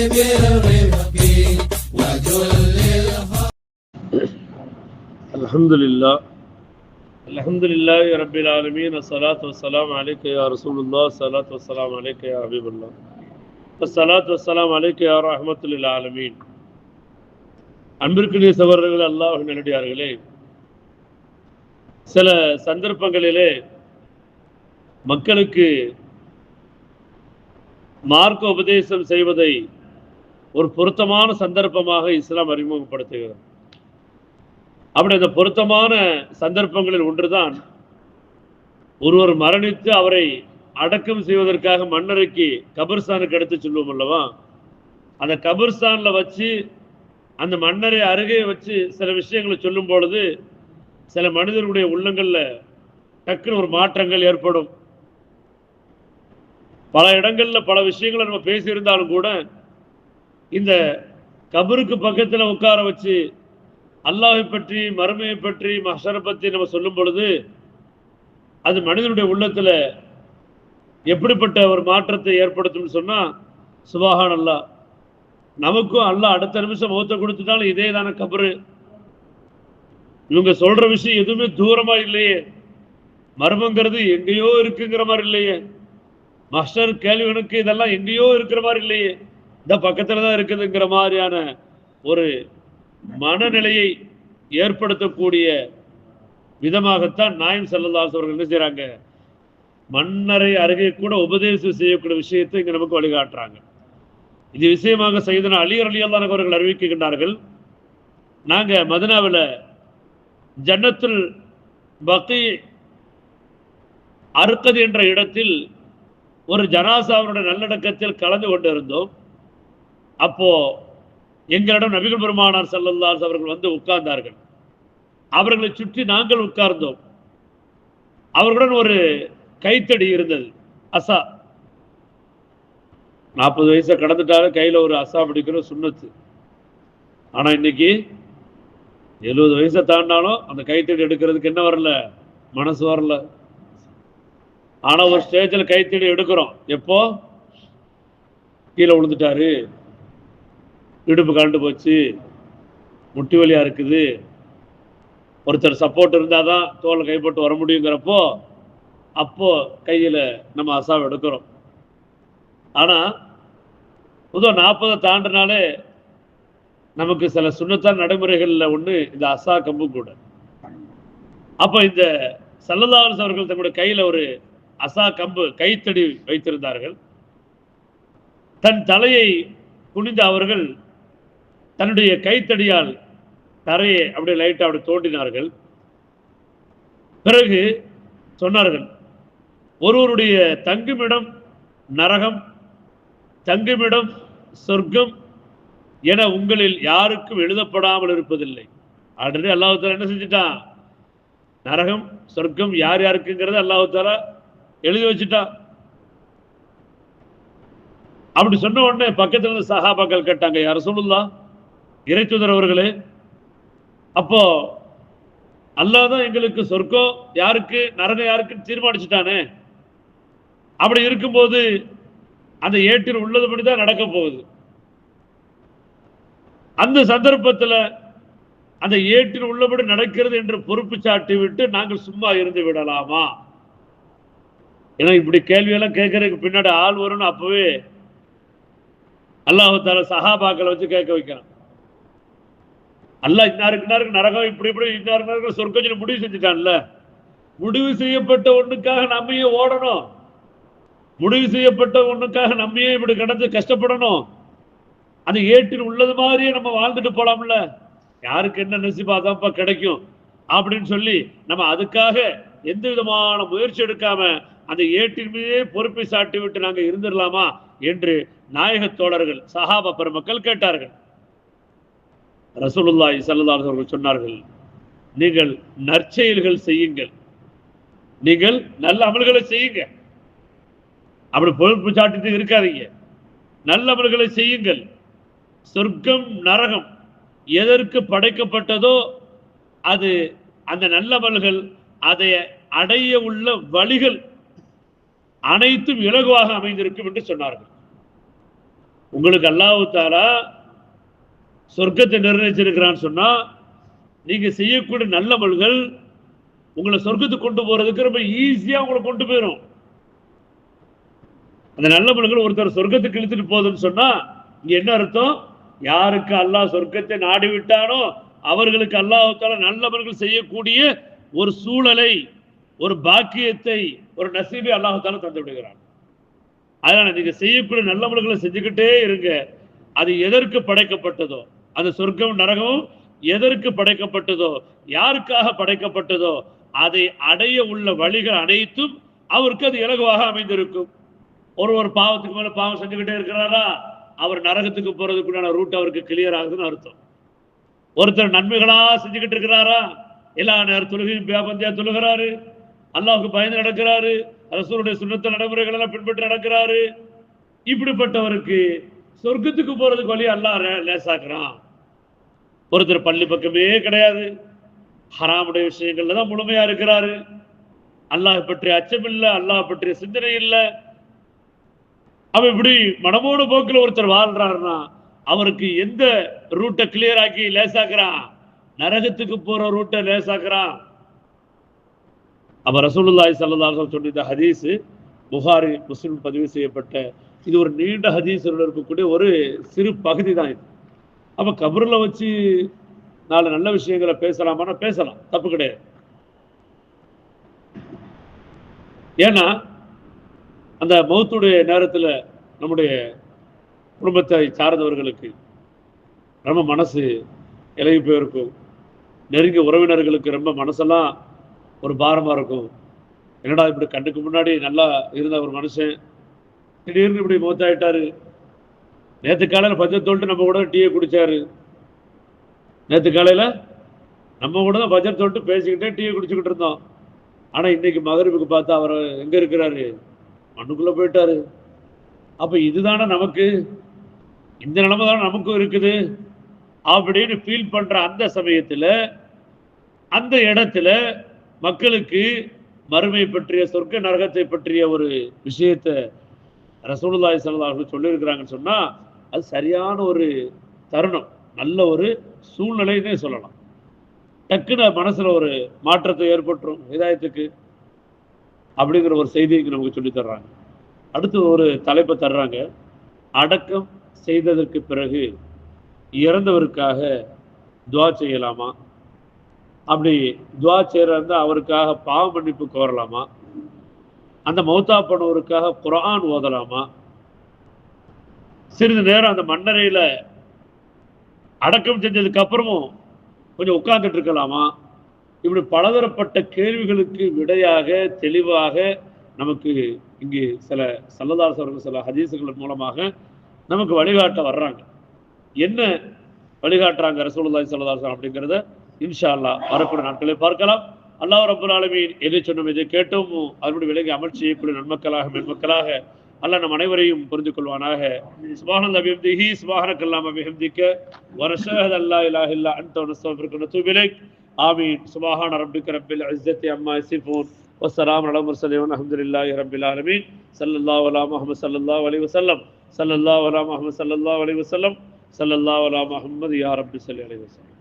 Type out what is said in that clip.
அல்ஹம்துலில்லாஹி ரப்பில் ஆலமீன் அஸ்ஸலாத்து வஸ்ஸலாமு அலைக்க யா ரசூலுல்லாஹ் ஸலாத்து வஸ்ஸலாமு அலைக்க யா ஹபீபுல்லாஹ் அஸ்ஸலாத்து வஸ்ஸலாமு அலைக்க யா ரஹ்மத்துல் லில் ஆலமீன். அன்பிற்குரிய சகோதரர்களே, அல்லாஹ்வின் நல்லடியார்களே, சில சந்தர்ப்பங்களிலே மக்களுக்கு மார்க்க உபதேசம் செய்வதை ஒரு பொருத்தமான சந்தர்ப்பமாக இஸ்லாம் அறிமுகப்படுத்துகிறது. அப்படி அந்த பொருத்தமான சந்தர்ப்பங்களில் ஒன்றுதான் ஒருவர் மரணித்து அவரை அடக்கம் செய்வதற்காக மன்னரைக்கு கபர்ஸ்தானுக்கு எடுத்து சொல்லுவோம் அல்லவா, அந்த கபர்ஸ்தான்ல வச்சு அந்த மன்னரை அருகே வச்சு சில விஷயங்களை சொல்லும் பொழுது சில மனிதர்களுடைய உள்ளங்கள்ல டக்குன்னு ஒரு மாற்றங்கள் ஏற்படும். பல இடங்கள்ல பல விஷயங்களை நம்ம பேசியிருந்தாலும் கூட இந்த கபருக்கு பக்கத்தில் உட்கார வச்சு அல்லாஹை பற்றி, மறுமையை பற்றி, மஹ்ஷரை பற்றி நம்ம சொல்லும் பொழுது அது மனிதனுடைய உள்ளத்துல எப்படிப்பட்ட ஒரு மாற்றத்தை ஏற்படுத்தும் சொன்னா, சுபஹான் அல்லாஹ், நமக்கும் அல்லாஹ் அடுத்த நிமிஷம் மௌத்தை கொடுத்துட்டாலும் இதே தானே கபரு. இவங்க சொல்ற விஷயம் எதுவுமே தூரமா இல்லையே, மர்மங்கிறது எங்கேயோ இருக்குங்கிற மாதிரி இல்லையே, மஹ்ஷர் கேள்விகளுக்கு இதெல்லாம் எங்கேயோ இருக்கிற மாதிரி இல்லையே, இந்த பக்கத்துல தான் இருக்குதுங்கிற மாதிரியான ஒரு மனநிலையை ஏற்படுத்தக்கூடிய விதமாகத்தான் நாயம் ஸல்லல்லாஹு அலைஹி அவர்கள் என்ன செய்றாங்க, மன்னரை அருகே கூட உபதேசம் செய்யக்கூடிய விஷயத்தை இங்க நமக்கு வழிகாட்டுறாங்க. இது விஷயமாக சையதுனா அலி ரலியல்லாஹு அன்ஹு அவர்கள் அறிவிக்கின்றார்கள், நாங்க மதீனாவில் ஜன்னத்துல் பக்கீ அர்கத் என்ற இடத்தில் ஒரு ஜனாசாவுடைய நல்லடக்கத்தில் கலந்து கொண்டு இருந்தோம். அப்போ எங்களிடம் நபிகள் பெருமானார் ஸல்லல்லாஹு அலைஹி அவர்கள் வந்து உட்கார்ந்தார்கள். அவர்களை சுற்றி நாங்கள் உட்கார்ந்தோம். அவர்களுடன் ஒரு கைத்தடி இருந்தது, அசா. 40 வயசை கடந்துட்டாலும் கையில ஒரு அசா பிடிக்கிற சுன்னத்து. ஆனா இன்னைக்கு 70 வயசை தாண்டாலும் அந்த கைத்தடி எடுக்கிறதுக்கு என்ன வரல, மனசு வரல. ஆனா ஒரு ஸ்டேஜில் கைத்தடி எடுக்கிறோம், எப்போ கீழே விழுந்துட்டாரு, இடுப்பு கலண்டு போச்சு, முட்டி வலியா இருக்குது, ஒருத்தர் சப்போர்ட் இருந்தாதான் தோலை கைப்பட்டு வர முடியுங்கிறப்போ அப்போ கையில நம்ம அசாவை எடுக்கிறோம். ஆனா பொதுவாக 40 தாண்டினாலே நமக்கு சில சுன்னத்தான நடைமுறைகள்ல ஒண்ணு இந்த அசா கம்பு கூட. அப்ப இந்த ஸல்லல்லாஹு அலைஹி அவர்கள் தங்களுடைய கையில ஒரு அசா கம்பு கைத்தடி வைத்திருந்தார்கள். தன் தலையை குனிந்த அவர்கள் தன்னுடைய கைத்தடியால் தரையை அப்படியே லைட்டா அப்படி தோண்டினார்கள். பிறகு சொன்னார்கள், ஒருவருடைய தங்குமிடம் நரகம், தங்குமிடம் சொர்க்கம் என உங்களில் யாருக்கும் எழுதப்படாமல் இருப்பதில்லை. ஆல்ரெடி அல்லாஹ் தஆலா என்ன செஞ்சுட்டான், நரகம் சொர்க்கம் யார் யாருக்குங்கிறத அல்லாஹ் தஆலா எழுதி வச்சுட்டான். அப்படி சொன்ன உடனே பக்கத்துல இருந்து சஹாபாக்கள் கேட்டாங்க, யா ரசூலுல்லாஹ், இறைத்தூதர் அவர்களே, அப்போ அல்லாஹ் தான் எங்களுக்கு சொர்க்கம் யாருக்கு நரகம் யாருக்குன்னு தீர்மானிச்சுட்டானே, அப்படி இருக்கும்போது அந்த ஏட்டில் உள்ளதுபடி தான் நடக்க போகுது. அந்த சந்தர்ப்பத்தில் அந்த ஏட்டில் உள்ளபடி நடக்கிறது என்று பொறுப்பு சாட்டி விட்டு நாங்கள் சும்மா இருந்து விடலாமா? ஏன்னா இப்படி கேள்வியெல்லாம் கேட்கறதுக்கு பின்னாடி ஆள் வரும்னு அப்பவே அல்லாஹ் தஆலா சஹாபாக்களை வச்சு கேட்க வைக்கிறான். அல்லாஹ் இன்னாருக்கு நரகம் இப்படி இப்படி இன்னாருக்கு சொர்க்கம் முடிவு செஞ்சுட்டான்ல. முடிவு செய்யப்பட்ட ஒண்ணுக்காக நம்மையே ஓடணும், முடிவு செய்யப்பட்ட ஒண்ணுக்காக நம்மையே இப்படி கடந்து கஷ்டப்படணும்? அந்த ஏட்டில் உள்ளது மாதிரியே நம்ம வாழ்ந்துட்டு போலாம்ல. யாருக்கு என்ன நசிபாதான்ப்பா கிடைக்கும் அப்படின்னு சொல்லி நம்ம அதுக்காக எந்த விதமான முயற்சி எடுக்காம அந்த ஏட்டின் மீதே பொறுப்பை சாட்டி விட்டு நாங்க இருந்துடலாமா என்று நாயக தோழர்கள் சஹாபா பெருமக்கள் கேட்டார்கள். ரசூலுல்லாஹி ஸல்லல்லாஹு அலைஹி அவர்கள் சொன்னார்கள், நீங்கள் நற்செயல்கள் செய்யுங்கள், நீங்கள் நல்ல அமல்களை செய்யுங்க, அப்படி பொறுப்பு சாட்டிட்டு இருக்காதீங்க, நல்ல அமல்களை செய்யுங்கள். சொர்க்கம் நரகம் எதற்கு படைக்கப்பட்டதோ அது அந்த நல்ல அமல்கள் அதை அடைய உள்ள வழிகள் அனைத்தும் இலகுவாக அமைந்திருக்கும் என்று சொன்னார்கள். உங்களுக்கு அல்லாஹ் தஆலா சொர்க்கத்தை நிர்ணயிச்சிருக்கிறான்னு சொன்னா நீங்க செய்யக்கூடிய நல்லமல்கள் உங்களை சொர்க்கத்துக்கு கொண்டு போறதுக்கு ரொம்ப ஈஸியா உங்களை கொண்டு போயிடும். அந்த நல்லமல்கள் ஒருத்தர் சொர்க்கத்துக்கு இழுத்துட்டு போகுதுன்னு சொன்னா இங்க என்ன அர்த்தம்? யாருக்கு அல்லாஹ் சொர்க்கத்தை நாடி விட்டானோ அவர்களுக்கு அல்லாஹ் தஆலா நல்லமல்கள் செய்யக்கூடிய ஒரு சூழலை, ஒரு பாக்கியத்தை, ஒரு நசீபை அல்லாஹ் தஆலா தந்து விடுகிறான். அதனால நீங்க செய்யக்கூடிய நல்லமல்களை செஞ்சுக்கிட்டே இருங்க. அது எதற்கு படைக்கப்பட்டதோ, அந்த சொர்க்கம் நரகமும் எதற்கு படைக்கப்பட்டதோ, யாருக்காக படைக்கப்பட்டதோ அதை அடைய உள்ள வழிகள் அனைத்தும் அவருக்கு அது இலகுவாக அமைந்திருக்கும். ஒரு பாவத்துக்கு மேல பாவம் செஞ்சுக்கிட்டே இருக்கிறாரா, அவர் நரகத்துக்கு போறதுக்குண்டான ரூட் அவருக்கு கிளியர் ஆகுதுன்னு அர்த்தம். ஒருத்தர் நன்மைகளா செஞ்சுக்கிட்டு இருக்கிறாரா, எல்லா நேரம் தொழுகையும் வியாபந்தியா தொழுகிறாரு, அல்லாஹ்வுக்கு பயந்து நடக்கிறாரு, ரசூலுடைய சுன்னத்து நடைமுறைகள் எல்லாம் பின்பற்றி நடக்கிறாரு, இப்படிப்பட்டவருக்கு சொர்க்கத்துக்கு போறதுக்கு வழி அல்லாஹ் லேசாக்குறான். ஒருத்தர் பள்ளி பக்கமே கிடையாது, ஹராமுடைய விஷயங்கள்ல தான் முழுமையா இருக்கிறாரு, அல்லாஹ் பற்றிய அச்சம் இல்லை, அல்லாஹ் பற்றிய சிந்தனை இல்லை, அவன் இப்படி மனமோட போக்கில் ஒருத்தர் வாழ்றாருன்னா அவருக்கு எந்த ரூட்டை கிளியர் ஆக்கி லேசாக்குறான்? நரகத்துக்கு போற ரூட்டை லேசாக்குறான். அப்ப ரசூலுல்லாஹி ஸல்லல்லாஹு அலைஹி வஸல்லம் சொன்ன இந்த ஹதீஸ் புகாரி முஸ்லிம் பதிவு செய்யப்பட்ட இது ஒரு நீண்ட ஹதீஸில் இருக்கக்கூடிய ஒரு சிறு பகுதி தான் இது. அப்ப கபர்ல வச்சு 4 நல்ல விஷயங்களை பேசலாமான்னா பேசலாம், தப்பு கிடையாது. ஏன்னா அந்த மௌத்துடைய நேரத்தில் நம்முடைய குடும்பத்தை சார்ந்தவர்களுக்கு ரொம்ப மனசு இலகி போயிருக்கும், நெருங்கிய உறவினர்களுக்கு ரொம்ப மனசெல்லாம் ஒரு பாரமாக இருக்கும். என்னடா இப்படி கண்ணுக்கு முன்னாடி நல்லா இருந்த ஒரு மனுஷன் திடீர்னு இப்படி மௌத்தாயிட்டாரு. நேற்று காலையில் பஜ்ஜத் தொட்டு நம்ம கூட டீயை குடிச்சாரு, நேற்று காலையில் நம்ம கூட தான் பஜ்ஜத் தொட்டு பேசிக்கிட்டே டீயை குடிச்சுக்கிட்டு இருந்தோம். ஆனால் இன்னைக்கு மகரிபுக்கு பார்த்தா அவர் எங்கே இருக்கிறாரு? மண்ணுக்குள்ளே போயிட்டாரு. அப்போ இதுதானே நமக்கு, இந்த நிலைமை தானே நமக்கும் இருக்குது அப்படின்னு ஃபீல் பண்ணுற அந்த சமயத்தில் அந்த இடத்துல மக்களுக்கு மறுமை பற்றிய சொர்க்க நரகத்தை பற்றிய ஒரு விஷயத்தை ரசூலுல்லாஹி ஸல்லல்லாஹு அலைஹி வஸல்லம் சொல்லியிருக்கிறாங்கன்னு சொன்னால் அது சரியான ஒரு தருணம், நல்ல ஒரு சூழ்நிலைன்னே சொல்லலாம். டக்குன்னு மனசில் ஒரு மாற்றத்தை ஏற்பட்டுரும் ஹிதாயத்துக்கு அப்படிங்கிற ஒரு செய்தியை நமக்கு சொல்லி தர்றாங்க. அடுத்து ஒரு தலைப்பை தர்றாங்க, அடக்கம் செய்ததற்கு பிறகு இறந்தவருக்காக துவா செய்யலாமா, அப்படி துவா செய்யறதா அவருக்காக பாவ மன்னிப்பு கோரலாமா, அந்த மௌத்தா போனவருக்காக குர்ஆன் ஓதலாமா, சிறிது நேரம் அந்த மண்ணறையில் அடக்கம் செஞ்சதுக்கு அப்புறமும் கொஞ்சம் உட்கார்ந்துட்டு இருக்கலாமா, இப்படி பலதரப்பட்ட கேள்விகளுக்கு விடையாக தெளிவாக நமக்கு இங்கு சில ஸல்லல்லாஹு அலைஹி வஸல்லம் சில ஹதீஸுகள் மூலமாக நமக்கு வழிகாட்ட வர்றாங்க. என்ன வழிகாட்டுறாங்க ரசூலுல்லாஹி ஸல்லல்லாஹு அலைஹி வஸல்லம் அப்படிங்கிறத இன்ஷா அல்லாஹ் வரக்கூடிய நாட்களை பார்க்கலாம். அல்லாஹ் ரப்பல் ஆலமீன் எதை சொன்னோம் இதை கேட்டோம் அதனுடைய விலகி அமல் செய்யக்கூடிய நன்மக்களாக மென்மக்களாக அல்லாஹ் நம் அனைவரையும் புரிந்து கொள்வானாக. சுப்ஹானல்லாஹி வபிஹம்திஹி சுப்ஹானக்கல்லாஹும்ம வபிஹம்திக வ நஷ்ஹது அல்லா இலாஹ இல்லா அன்த வ நஸ்தக்ஃபிருக வ நத்தூபு இலைக். ஆமீன். சுப்ஹான ரப்பிக ரப்பில் இஸ்ஸத்தி அம்மா யசிஃபூன் வ ஸலாமுன் அலல் முர்ஸலீன் வல்ஹம்துலில்லாஹி ரப்பில் ஆலமீன். ஸல்லல்லாஹு அலா முஹம்மது ஸல்லல்லாஹு அலைஹி வஸல்லம். ஸல்லல்லாஹு அலா முஹம்மது ஸல்லல்லாஹு அலைஹி வஸல்லம். ஸல்லல்லாஹு அலா முஹம்மது யா ரப்பி ஸல்லி அலைஹி வஸல்லம்.